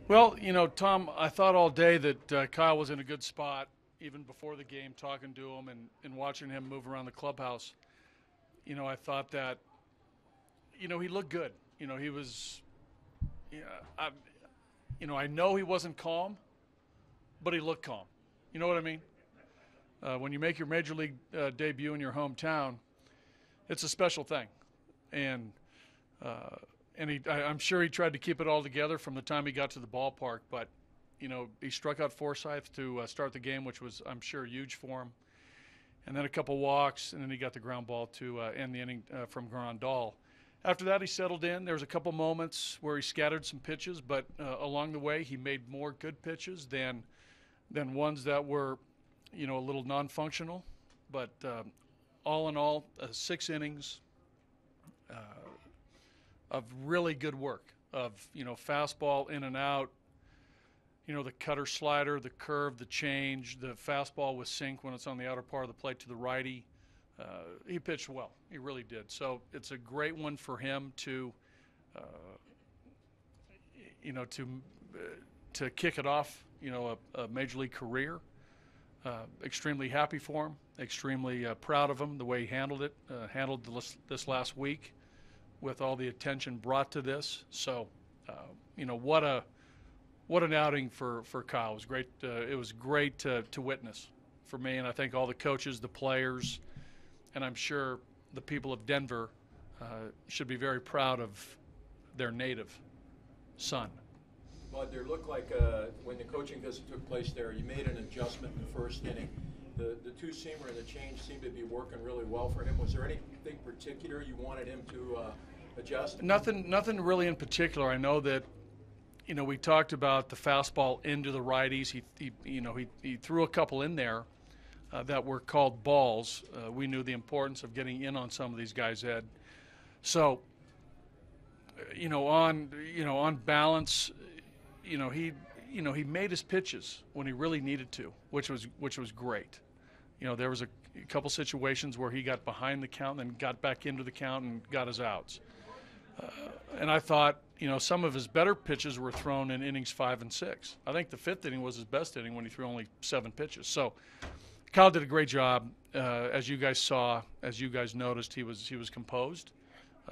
Well, Tom, I thought all day that Kyle was in a good spot, even before the game, talking to him and watching him move around the clubhouse. I thought that, he looked good. He was, yeah, I know he wasn't calm, but he looked calm. You know what I mean? When you make your major league debut in your hometown, it's a special thing. And I'm sure he tried to keep it all together from the time he got to the ballpark. But, he struck out Forsythe to start the game, which was, I'm sure, huge for him. And then a couple walks, and then he got the ground ball to end the inning from Grandal. After that, he settled in. There was a couple moments where he scattered some pitches, but along the way, he made more good pitches than ones that were, a little non-functional. But all in all, 6 innings of really good work, of, fastball in and out, the cutter slider, the curve, the change, the fastball with sink when it's on the outer part of the plate to the righty. He pitched well. He really did. So it's a great one for him to kick it off, a major league career. Extremely happy for him, extremely proud of him, the way he handled it, handled this last week with all the attention brought to this. So, what an outing for Kyle. It was great. It was great to witness for me, and I think all the coaches, the players, and I'm sure the people of Denver should be very proud of their native son. Bud, there looked like when the coaching visit took place there, you made an adjustment in the first inning. The two-seamer and the change seemed to be working really well for him. Was there anything particular you wanted him to adjust? Nothing really in particular. I know that, we talked about the fastball into the righties. He threw a couple in there that were called balls. We knew the importance of getting in on some of these guys' head. So, on balance, he made his pitches when he really needed to, which was great. There was a couple situations where he got behind the count and then got back into the count and got his outs. And I thought, some of his better pitches were thrown in innings 5 and 6. I think the 5th inning was his best inning when he threw only 7 pitches. So Kyle did a great job. As you guys saw, as you guys noticed, he was composed.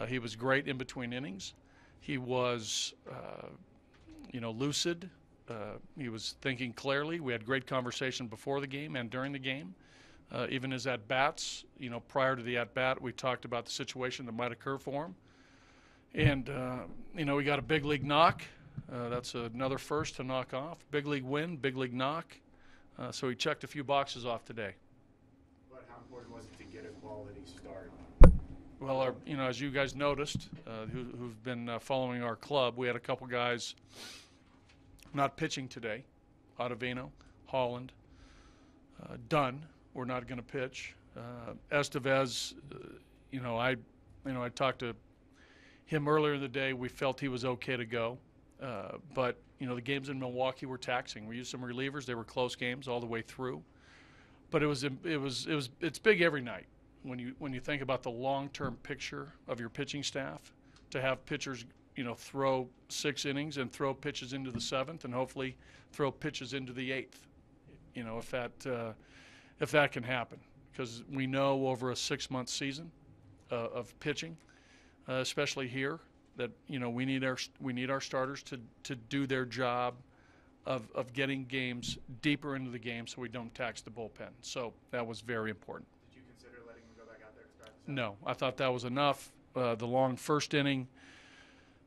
He was great in between innings. He was, lucid. He was thinking clearly. We had great conversation before the game and during the game. Even his at-bats, prior to the at-bat, we talked about the situation that might occur for him. And, we got a big league knock. That's another first to knock off. Big league win, big league knock. So he checked a few boxes off today. But how important was it to get a quality start? Well, as you guys noticed, who've been following our club, we had a couple guys not pitching today. Ottavino, Holland, Dunn were not going to pitch. Estevez, I talked to him earlier in the day. We felt he was okay to go, but the games in Milwaukee were taxing. We used some relievers. They were close games all the way through, but it's big every night when you think about the long-term picture of your pitching staff, to have pitchers throw 6 innings and throw pitches into the 7th and hopefully throw pitches into the 8th. If that can happen, because we know over a 6-month season of pitching, especially here, that we need our starters to do their job of getting games deeper into the game so we don't tax the bullpen. So that was very important. Did you consider letting him go back out there to start the 7th? No, I thought that was enough. The long first inning,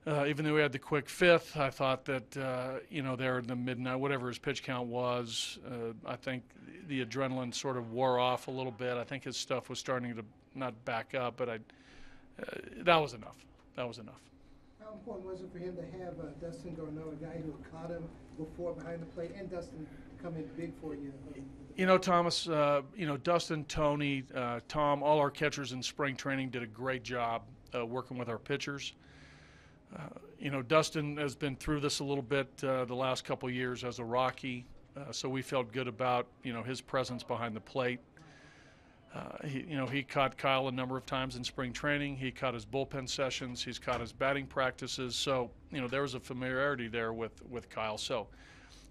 even though we had the quick 5th, I thought that there in the midnight, whatever his pitch count was, I think the adrenaline sort of wore off a little bit. I think his stuff was starting to not back up, but that was enough. That was enough. How important was it for him to have Dustin Garneau, a guy who caught him before behind the plate, and Dustin come in big for you? Thomas, Dustin, Tony, Tom, all our catchers in spring training did a great job working with our pitchers. Dustin has been through this a little bit the last couple of years as a Rocky, so we felt good about, his presence behind the plate. He caught Kyle a number of times in spring training. He caught his bullpen sessions. He's caught his batting practices. So, there was a familiarity there with Kyle. So,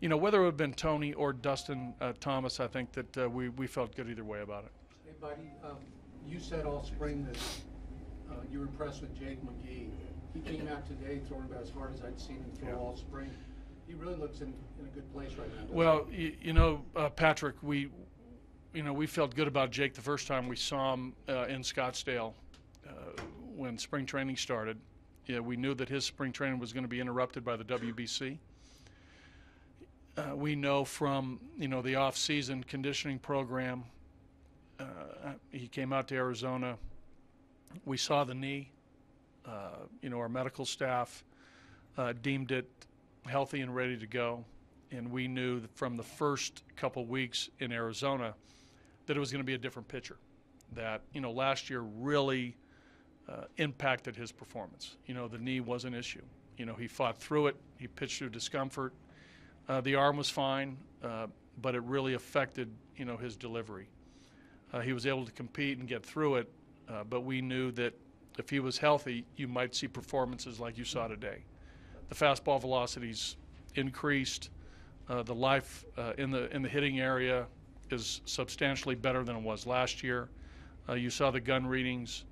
whether it would have been Tony or Dustin Thomas, I think that we felt good either way about it. Hey, buddy, you said all spring that you were impressed with Jake McGee. He came out today throwing about as hard as I'd seen him throw all spring. He really looks in a good place right now. Well, Patrick, we felt good about Jake the first time we saw him in Scottsdale when spring training started. Yeah, we knew that his spring training was going to be interrupted by the WBC. We know from the off-season conditioning program. He came out to Arizona. We saw the knee. Our medical staff deemed it healthy and ready to go, and we knew that from the first couple weeks in Arizona that it was going to be a different pitcher. That last year really impacted his performance. The knee was an issue. He fought through it. He pitched through discomfort. The arm was fine, but it really affected his delivery. He was able to compete and get through it, but we knew that if he was healthy, you might see performances like you saw today. The fastball velocities increased. The life in the hitting area is substantially better than it was last year. You saw the gun readings.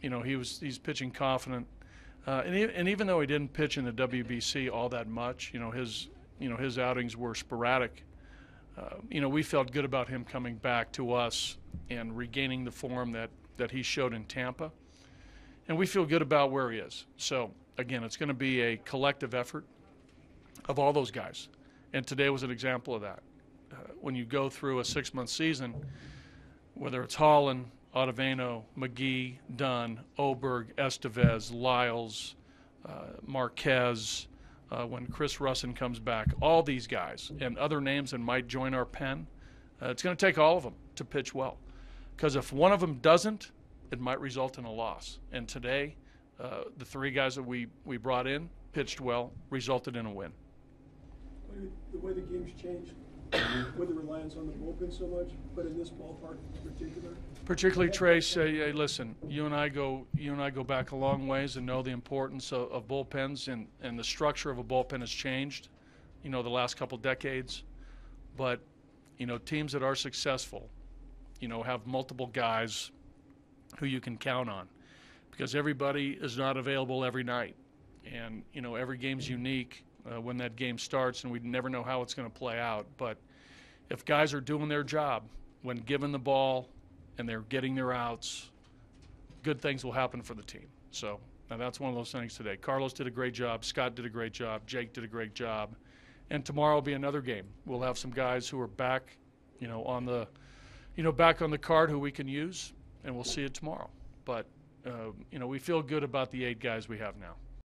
He's pitching confident, and even though he didn't pitch in the WBC all that much, his outings were sporadic. We felt good about him coming back to us and regaining the form that he showed in Tampa, and we feel good about where he is. So again, it's going to be a collective effort of all those guys, and today was an example of that. When you go through a 6-month season, whether it's Holland, Ottavino, McGee, Dunn, Oberg, Estevez, Lyles, Marquez, when Chris Russin comes back, all these guys and other names that might join our pen, it's going to take all of them to pitch well. Because if one of them doesn't, it might result in a loss. And today, the 3 guys that we brought in pitched well, resulted in a win. The way the game's changed, with the reliance on the bullpen so much, but in this ballpark in particular. Particularly, Trace. Hey, listen, you and I go back a long ways and know the importance of bullpens, and the structure of a bullpen has changed, the last couple decades. But teams that are successful, have multiple guys who you can count on, because everybody is not available every night, and every game's unique. When that game starts, and we never know how it's going to play out. But if guys are doing their job when given the ball and they're getting their outs, good things will happen for the team. So now that's one of those things today. Carlos did a great job. Scott did a great job. Jake did a great job. And tomorrow will be another game. We'll have some guys who are back, on the card who we can use, and we'll see it tomorrow. But, we feel good about the 8 guys we have now.